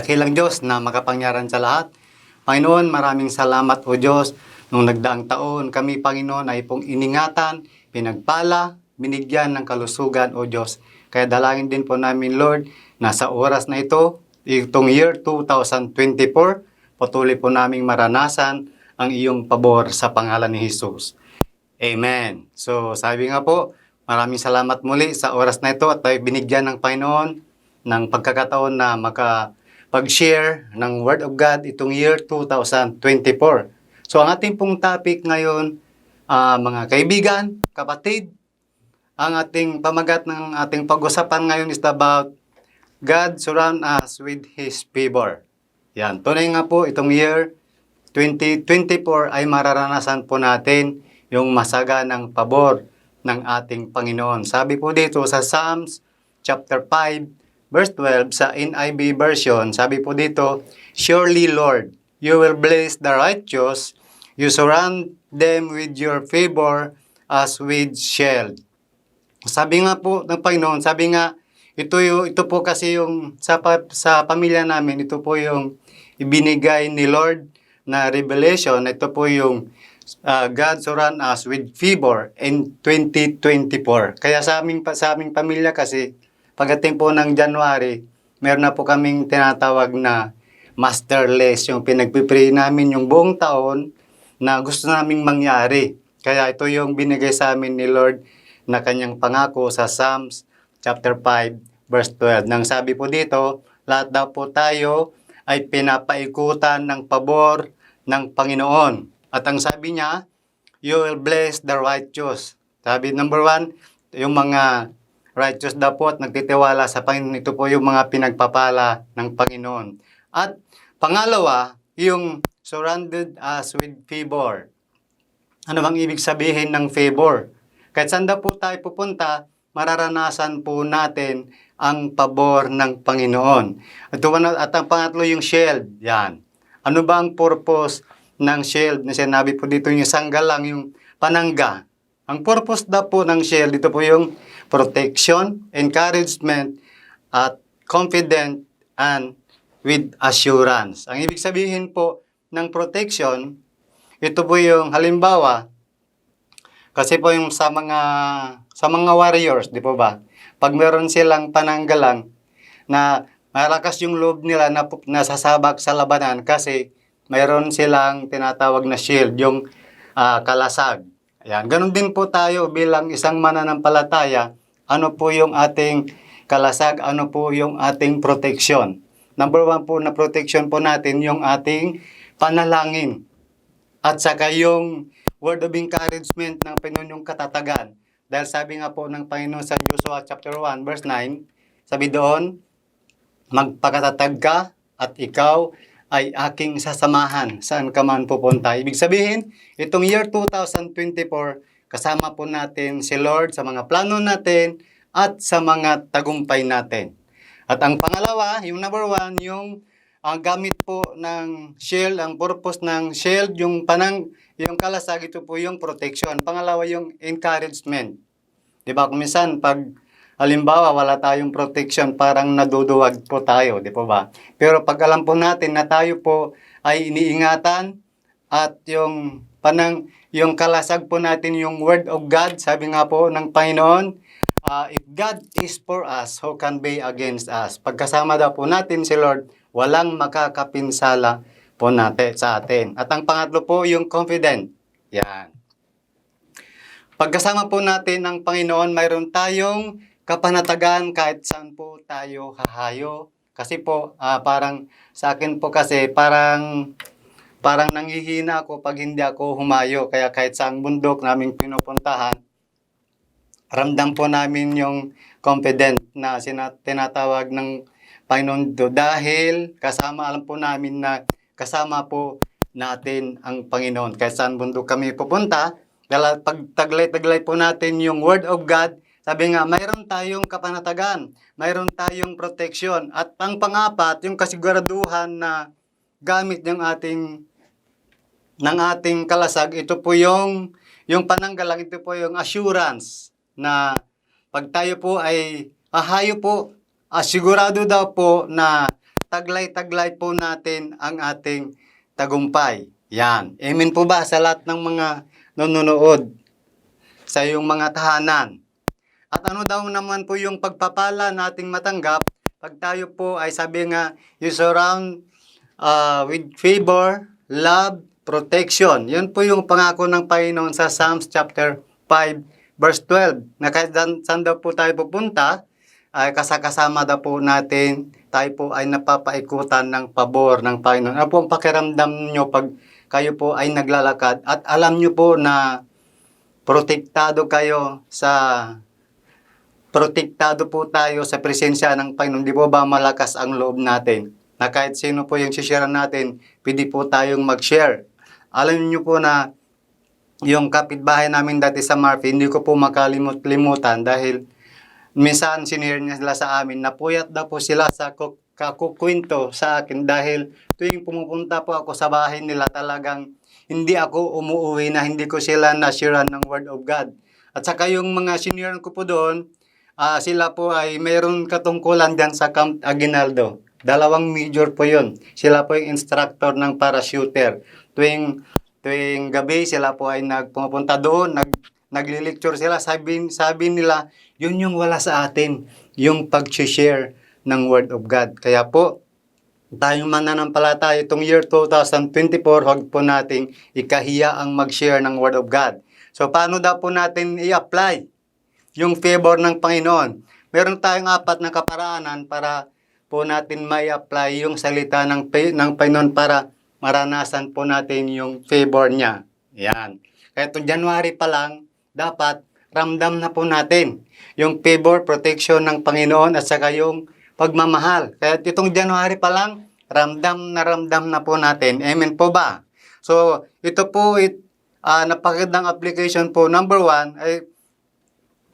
Dakilang Diyos na makapangyarihan sa lahat. Panginoon, maraming salamat o Diyos. Nung nagdaang taon, kami Panginoon ay pong iningatan, pinagpala, binigyan ng kalusugan o Diyos. Kaya dalangin din po namin Lord, na sa oras na ito, itong year 2024, patuloy po naming maranasan ang iyong pabor sa pangalan ni Jesus. Amen. So sabi nga po, maraming salamat muli sa oras na ito at tayo binigyan ng Panginoon ng pagkakataon na makapag-share ng Word of God itong year 2024. So ang ating pong topic ngayon, mga kaibigan, kapatid, ang ating pamagat ng ating pag-usapan ngayon is about God surround us with His favor. Yan, tunay nga po itong year 2024 ay mararanasan po natin yung masaganang pabor ng ating Panginoon. Sabi po dito sa Psalms chapter 5 verse 12 sa NIV version, sabi po dito, "Surely Lord, you will bless the righteous, you surround them with your favor as with shield." Sabi nga po ng Panginoon, sabi nga, ito po kasi yung sa pamilya namin, ito po yung ibinigay ni Lord na revelation. Ito po yung God surround us with favor in 2024. Kaya sa aming pamilya kasi, pagdating po ng January, meron na po kaming tinatawag na masterless, yung pinagpipray namin yung buong taon na gusto naming mangyari. Kaya ito yung binigay sa amin ni Lord na kanyang pangako sa Psalms chapter 5 verse 12. Nang sabi po dito, lahat daw po tayo ay pinapaikutan ng pabor ng Panginoon. At ang sabi niya, you will bless the righteous. Sabi number 1, yung mga righteous daw po at nagtitiwala sa Panginoon, ito po yung mga pinagpapala ng Panginoon. At pangalawa, yung surrounded us with favor. Ano bang ibig sabihin ng favor? Kahit saan daw po tayo pupunta, mararanasan po natin ang pabor ng Panginoon. At ang pangatlo yung shield. Yan. Ano ba ang purpose ng shield? Na sinabi po dito yung sanggalang, yung panangga. Ang purpose daw po ng shield, ito po yung protection, encouragement, at confident, and with assurance. Ang ibig sabihin po ng protection, ito po yung halimbawa, kasi po yung sa mga warriors, di po ba? Pag meron silang pananggalang na malakas yung loob nila na nasasabak sa labanan kasi mayroon silang tinatawag na shield, yung kalasag. Ayan. Ganon din po tayo bilang isang mananampalataya. Ano po yung ating kalasag? Ano po yung ating protection? Number 1 po na protection po natin yung ating panalangin. At saka yung word of encouragement ng Panginoon, yung katatagan. Dahil sabi nga po ng Panginoon sa Joshua chapter 1 verse 9, sabi doon, magpakatatag ka at ikaw ay aking sasamahan saan ka man pupunta. Ibig sabihin, itong year 2024, kasama po natin si Lord sa mga plano natin at sa mga tagumpay natin. At ang pangalawa, yung number 1, yung ang gamit po ng shield, ang purpose ng shield, yung kalasag, ito po yung protection. Pangalawa, yung encouragement. Diba, kung minsan, pag halimbawa, wala tayong protection, parang naduduwag po tayo, di po ba? Pero pag alam po natin na tayo po ay iniingatan at yung kalasag po natin, yung Word of God, sabi nga po ng Panginoon, if God is for us, who can be against us? Pagkasama daw po natin si Lord, walang makakapinsala po natin sa atin. At ang pangatlo po, yung confident. Yan. Pagkasama po natin ng Panginoon, mayroon tayong kapanatagan kahit saan po tayo hahayo. Kasi po, parang sa akin po kasi, parang nanghihina ako pag hindi ako humayo. Kaya kahit saang bundok naming pinupuntahan, ramdam po namin yung confident na tinatawag ng Panginoon do, dahil alam po namin na kasama po natin ang Panginoon. Kahit saan bundok kami pupunta, dahil pag taglay-taglay po natin yung Word of God, sabi nga, mayroon tayong kapanatagan, mayroon tayong protection. At ang pang-apat, yung kasiguraduhan na gamit ng ating kalasag, ito po yung pananggalang, ito po yung assurance na pag tayo po ay hahayo po, sigurado daw po na taglay-taglay po natin ang ating tagumpay. Yan. Amen po ba sa lahat ng mga nanonood sa iyong mga tahanan? At ano daw naman po yung pagpapala nating matanggap pag tayo po ay sabi nga, you surround with favor, love, protection. Yun po yung pangako ng Panginoon sa Psalms chapter 5, verse 12. Na kahit saan daw po tayo pupunta, ay kasakasama daw po natin, tayo po ay napapaikutan ng pabor ng Panginoon. Ano po ang pakiramdam nyo pag kayo po ay naglalakad at alam nyo po na protektado po tayo sa presensya ng Panginoon. Di po ba malakas ang loob natin? Na kahit sino po yung share natin, pwede po tayong mag-share. Alam niyo po na yung kapitbahay namin dati sa Murphy, hindi ko po makalimut-limutan dahil minsan sinihir niya sila sa amin, napuyat daw po sila sa kakukwento sa akin dahil tuwing pumupunta po ako sa bahay nila talagang hindi ako umuwi na hindi ko sila nashiran ng Word of God. At saka yung mga senior ko po doon, sila po ay mayroon katungkulan dyan sa Camp Aguinaldo. 2 major po yun. Sila po yung instructor ng parachuter. Tuwing gabi sila po ay pumunta doon, nagli-lecture sila. Sabi nila, yun yung wala sa atin, yung pag-share ng Word of God. Kaya po, tayong mananampalataya itong year 2024, huwag po nating ikahiya ang mag-share ng Word of God. So, paano daw po natin i-apply yung favor ng Panginoon? Meron tayong 4 na kaparaanan para po natin may apply yung salita ng Panginoon para maranasan po natin yung favor niya. Yan. Kaya itong January pa lang, dapat ramdam na po natin yung favor, protection ng Panginoon at saka yung pagmamahal. Kaya itong January pa lang, ramdam na po natin. Amen po ba? So, ito po, napakagandang application po. Number 1, ay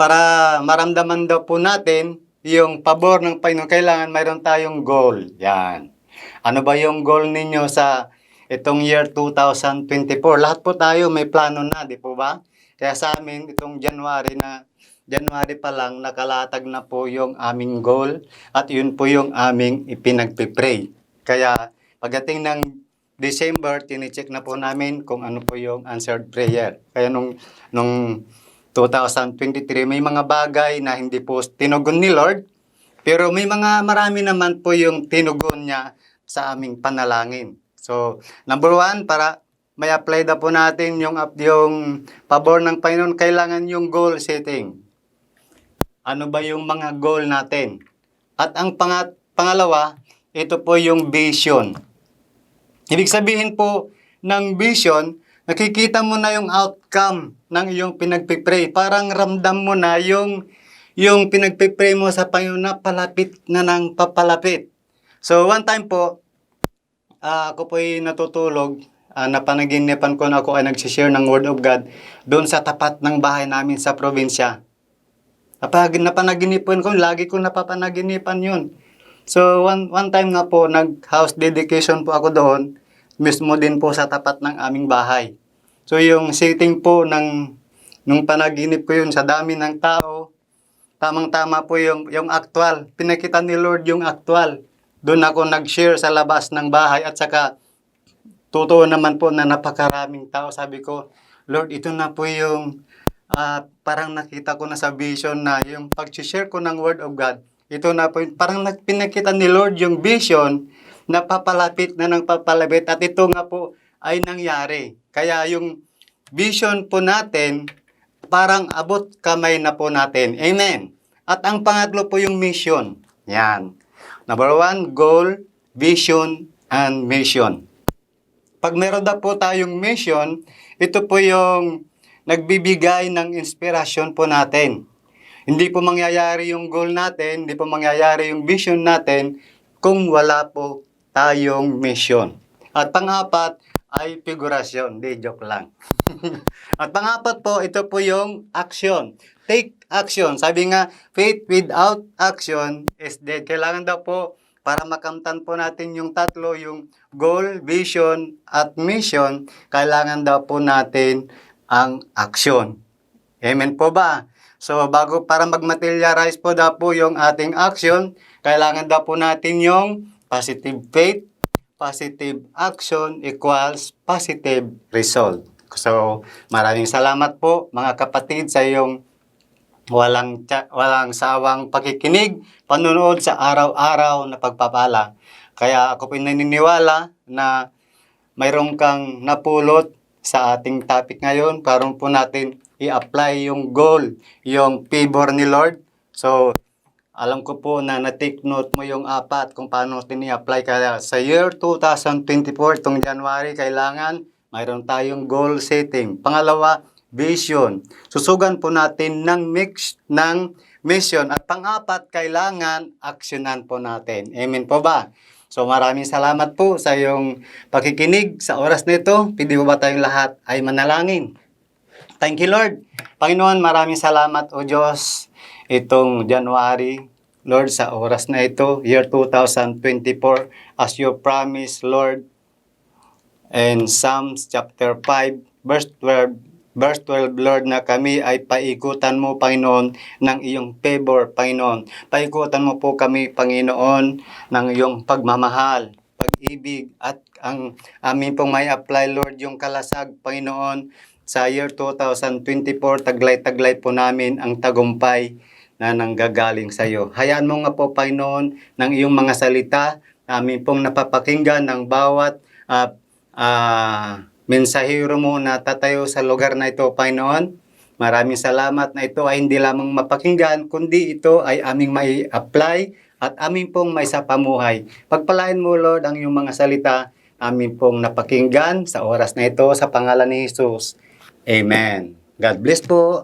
para maramdaman daw po natin yung pabor ng Panginoon, kailangan mayroon tayong goal. Yan. Ano ba yung goal ninyo sa itong year 2024? Lahat po tayo may plano na, di po ba? Kaya sa amin, itong January pa lang, nakalatag na po yung aming goal at yun po yung aming ipinagpipray. Kaya pagdating ng December, tinicheck na po namin kung ano po yung answered prayer. Kaya nung 2023, may mga bagay na hindi po tinugon ni Lord, pero marami naman po yung tinugon niya sa aming panalangin. So, number 1, para may apply na po natin yung pabor ng Panginoon, kailangan yung goal setting. Ano ba yung mga goal natin? At ang pangalawa, ito po yung vision. Ibig sabihin po ng vision, nakikita mo na yung outcome ng iyong pinagpipray. Parang ramdam mo na yung pinagpipray mo sa Panginoon na palapit na ng papalapit. So, one time po, ako po'y natutulog, napanaginipan ko na ako ay nagsishare ng Word of God doon sa tapat ng bahay namin sa probinsya. Napanaginipan ko, lagi ko napapanaginipan yun. So, one time nga po, nag-house dedication po ako doon, mismo din po sa tapat ng aming bahay. So, yung setting po nung panaginip ko yun, sa dami ng tao, tamang-tama po yung actual. Pinakita ni Lord yung actual. Doon ako nag-share sa labas ng bahay at saka totoo naman po na napakaraming tao. Sabi ko, Lord, ito na po yung parang nakita ko na sa vision na yung pag-share ko ng Word of God. Ito na po, parang pinakita ni Lord yung vision na papalapit na ng papalapit at ito nga po ay nangyari. Kaya yung vision po natin, parang abot kamay na po natin. Amen. At ang pangatlo po yung mission. Yan. Number 1, goal, vision, and mission. Pag meron na po tayong mission, ito po yung nagbibigay ng inspirasyon po natin. Hindi po mangyayari yung goal natin, hindi po mangyayari yung vision natin kung wala po tayong mission. At pang-apat ay figurasyon. Di, joke lang. At pang-apat po, ito po yung action. Take action. Sabi nga, faith without action is dead. Kailangan daw po, para makamtan po natin yung tatlo, yung goal, vision, at mission, kailangan daw po natin ang action. Amen po ba? So, para mag-materialize po daw po yung ating action, kailangan daw po natin yung Positive faith, positive action equals positive result. So, maraming salamat po mga kapatid sa iyong walang sawang pakikinig, panunood sa araw-araw na pagpapala. Kaya ako po naniniwala na mayroon kang napulot sa ating topic ngayon. Para po natin i-apply yung goal, yung favor ni Lord. So, alam ko po na na-take note mo yung apat kung paano natin i-apply. Kaya sa year 2024, itong January, kailangan mayroon tayong goal setting. Pangalawa, vision. Susugan po natin ng mix ng mission. At pang-apat, kailangan aksyonan po natin. Amen po ba? So maraming salamat po sa iyong pakikinig sa oras nito. Pwede po ba tayong lahat ay manalangin? Thank you, Lord. Panginoon, maraming salamat, O Diyos, itong January, Lord, sa oras na ito, year 2024, as you promise, Lord, in Psalms chapter 5, verse 12, Lord, na kami ay paikutan mo, Panginoon, ng iyong favor, Panginoon. Paikutan mo po kami, Panginoon, ng iyong pagmamahal, pag-ibig, at ang amin pong may apply, Lord, yung kalasag, Panginoon, sa year 2024, taglay-taglay po namin ang tagumpay na nanggagaling sa iyo. Hayaan mo nga po, Panginoon, ng iyong mga salita, amin pong napapakinggan ng bawat mensahero mo na tatayo sa lugar na ito, Panginoon. Maraming salamat na ito ay hindi lamang mapakinggan, kundi ito ay aming may apply at aming pong may sapamuhay. Pagpalain mo, Lord, ang iyong mga salita, aming pong napakinggan sa oras na ito, sa pangalan ni Jesus. Amen. God bless po.